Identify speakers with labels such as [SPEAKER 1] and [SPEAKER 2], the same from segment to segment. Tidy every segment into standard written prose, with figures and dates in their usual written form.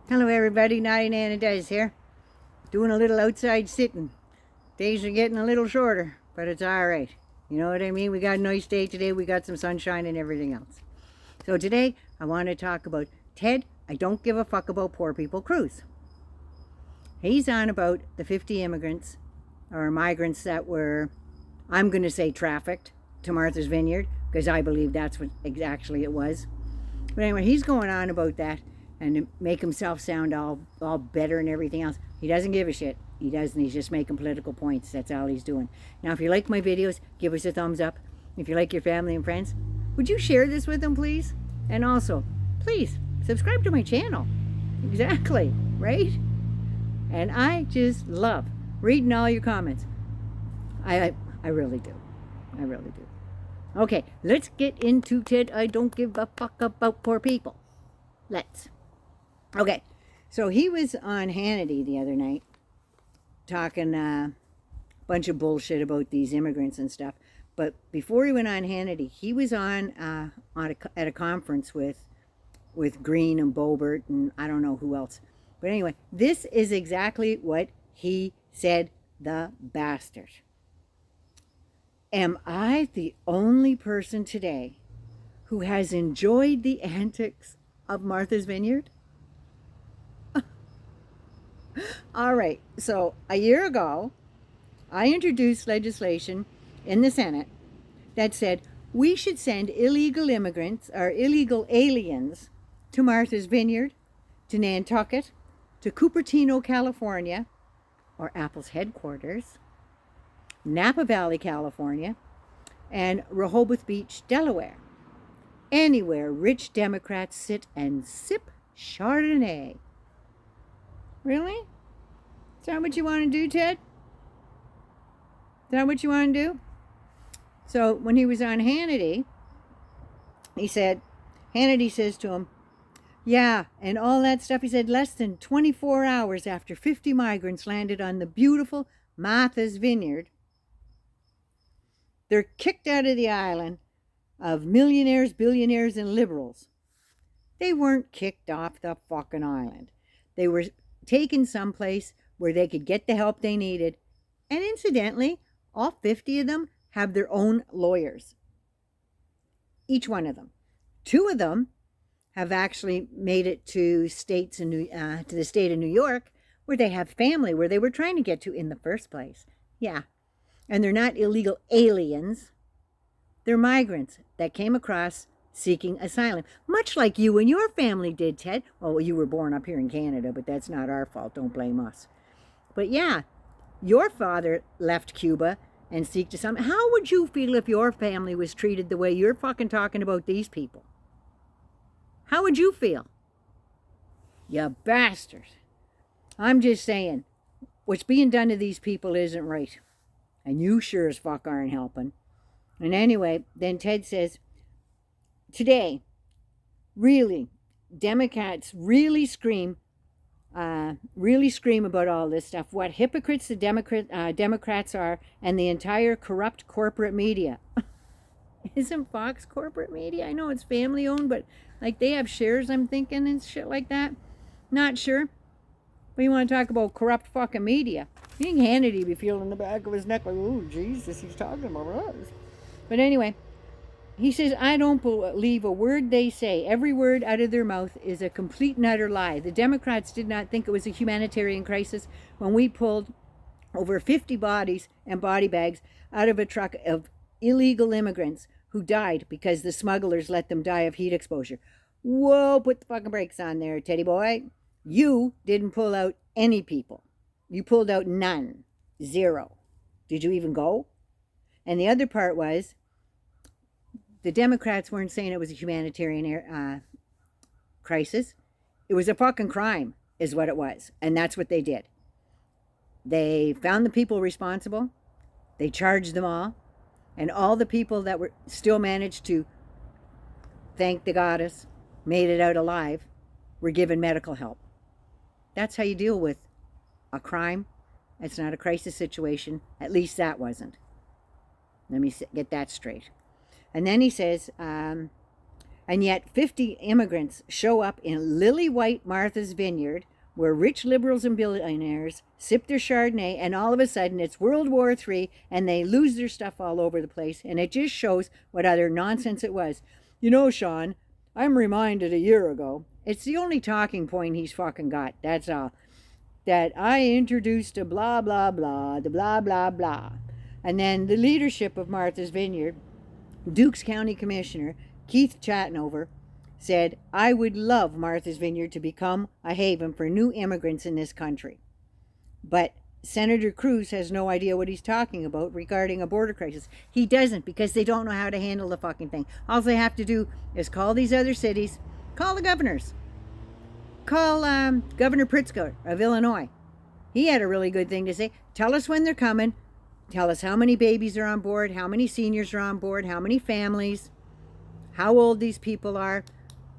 [SPEAKER 1] Hello everybody, Naughty Nana Does here. Doing a little outside sitting. Days are getting a little shorter, but it's alright. You know what I mean? We got a nice day today, we got some sunshine and everything else. So today, I want to talk about Ted, I don't give a fuck about poor people, Cruz. He's on about the 50 immigrants, or migrants that were, I'm going to say trafficked to Martha's Vineyard, because I believe that's what exactly it was. But anyway, he's going on about that and to make himself sound all better and everything else. He doesn't give a shit. He doesn't. He's just making political points. That's all he's doing. Now, if you like my videos, give us a thumbs up. If you like your family and friends, would you share this with them, please? And also, please, subscribe to my channel. Exactly, right? And I just love reading all your comments. I really do. I really do. Okay, let's get into Ted. I don't give a fuck about poor people. Let's. Okay, so he was on Hannity the other night talking a bunch of bullshit about these immigrants and stuff. But before he went on Hannity, he was on at a conference with Green and Boebert and I don't know who else. But anyway, this is exactly what he said, the bastard. Am I the only person today who has enjoyed the antics of Martha's Vineyard? All right, so a year ago, I introduced legislation in the Senate that said we should send illegal immigrants or illegal aliens to Martha's Vineyard, to Nantucket, to Cupertino, California, or Apple's headquarters, Napa Valley, California, and Rehoboth Beach, Delaware. Anywhere rich Democrats sit and sip Chardonnay. Really? Is that what you want to do, Ted? Is that what you want to do? So when he was on Hannity, Hannity says to him, yeah, and all that stuff. He said less than 24 hours after 50 migrants landed on the beautiful Martha's Vineyard, they're kicked out of the island of millionaires, billionaires, and liberals. They weren't kicked off the fucking island. They were taken someplace where they could get the help they needed. And incidentally, all 50 of them have their own lawyers. Each one of them. 2 of them have actually made it to the state of New York, where they have family, where they were trying to get to in the first place. Yeah. And they're not illegal aliens. They're migrants that came across seeking asylum. Much like you and your family did, Ted. Well, you were born up here in Canada, but that's not our fault. Don't blame us. But yeah, your father left Cuba and seeked asylum. How would you feel if your family was treated the way you're fucking talking about these people? How would you feel? You bastard. I'm just saying, what's being done to these people isn't right. And you sure as fuck aren't helping. And anyway, then Ted says, today, really, Democrats really scream about all this stuff. What hypocrites the Democrats are, and the entire corrupt corporate media. Isn't Fox corporate media? I know it's family owned, but like they have shares, I'm thinking, and shit like that. Not sure. But you want to talk about corrupt fucking media. You think Hannity be feeling the back of his neck like, oh, Jesus, he's talking about us. But anyway, he says, I don't believe a word they say. Every word out of their mouth is a complete and utter lie. The Democrats did not think it was a humanitarian crisis when we pulled over 50 bodies and body bags out of a truck of illegal immigrants who died because the smugglers let them die of heat exposure. Whoa, put the fucking brakes on there, Teddy boy. You didn't pull out any people. You pulled out none. 0. Did you even go? And the other part was, the Democrats weren't saying it was a humanitarian crisis. It was a fucking crime, is what it was. And that's what they did. They found the people responsible. They charged them all. And all the people that were still managed to, thank the goddess, made it out alive, were given medical help. That's how you deal with a crime. It's not a crisis situation. At least that wasn't. Let me get that straight. And then he says, And yet 50 immigrants show up in lily white Martha's Vineyard, where rich liberals and billionaires sip their Chardonnay, and all of a sudden it's World War III, and they lose their stuff all over the place, and it just shows what other nonsense it was. You know, Sean, I'm reminded a year ago, it's the only talking point he's fucking got, that's all, that I introduced a blah, blah, blah, the blah, blah, blah. And then the leadership of Martha's Vineyard, Dukes County Commissioner Keith Chatnover, said, I would love Martha's Vineyard to become a haven for new immigrants in this country. But Senator Cruz has no idea what he's talking about regarding a border crisis. He doesn't, because they don't know how to handle the fucking thing. All they have to do is call these other cities, call the governors. Call Governor Pritzker of Illinois. He had a really good thing to say. Tell us when they're coming. Tell us how many babies are on board, how many seniors are on board, how many families, how old these people are.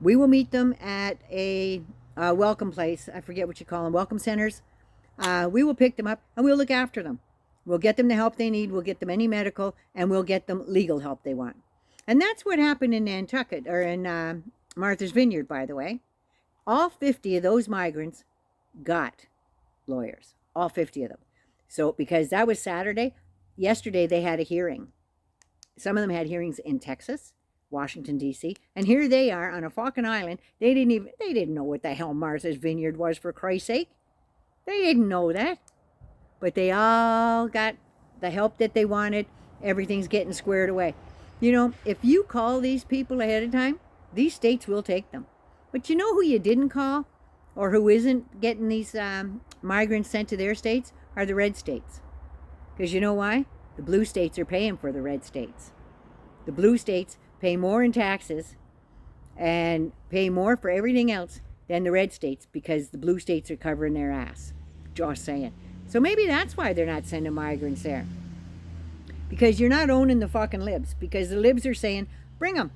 [SPEAKER 1] We will meet them at a welcome place. I forget what you call them, welcome centers. We will pick them up and we'll look after them. We'll get them the help they need. We'll get them any medical, and we'll get them legal help they want. And that's what happened in Nantucket, or in Martha's Vineyard, by the way. All 50 of those migrants got lawyers. All 50 of them. So, because that was Saturday, yesterday they had a hearing. Some of them had hearings in Texas, Washington, D.C., and here they are on a fucking island. They didn't know what the hell Martha's Vineyard was, for Christ's sake. They didn't know that. But they all got the help that they wanted. Everything's getting squared away. You know, if you call these people ahead of time, these states will take them. But you know who you didn't call, or who isn't getting these migrants sent to their states, are the red states. Because you know why? The blue states are paying for the red states. The blue states pay more in taxes and pay more for everything else than the red states, because the blue states are covering their ass. Just saying. So maybe that's why they're not sending migrants there. Because you're not owning the fucking libs. Because the libs are saying, bring them.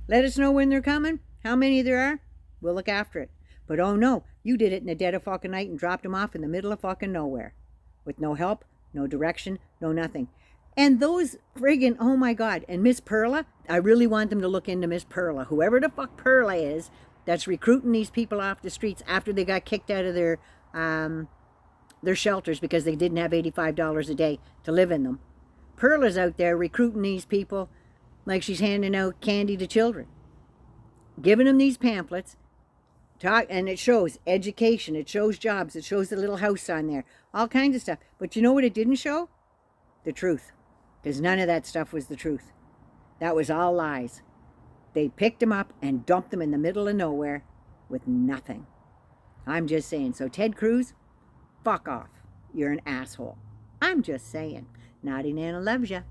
[SPEAKER 1] Let us know when they're coming, how many there are. We'll look after it. But oh no, you did it in the dead of fucking night and dropped them off in the middle of fucking nowhere. With no help, no direction, no nothing. And those friggin', oh my God, and Miss Perla, I really want them to look into Miss Perla. Whoever the fuck Perla is, that's recruiting these people off the streets after they got kicked out of their shelters because they didn't have $85 a day to live in them. Perla's out there recruiting these people like she's handing out candy to children. Giving them these pamphlets. And it shows education, it shows jobs, it shows the little house on there, all kinds of stuff. But you know what it didn't show? The truth. Because none of that stuff was the truth. That was all lies. They picked them up and dumped them in the middle of nowhere with nothing. I'm just saying. So Ted Cruz, fuck off. You're an asshole. I'm just saying. Naughty Nana loves ya.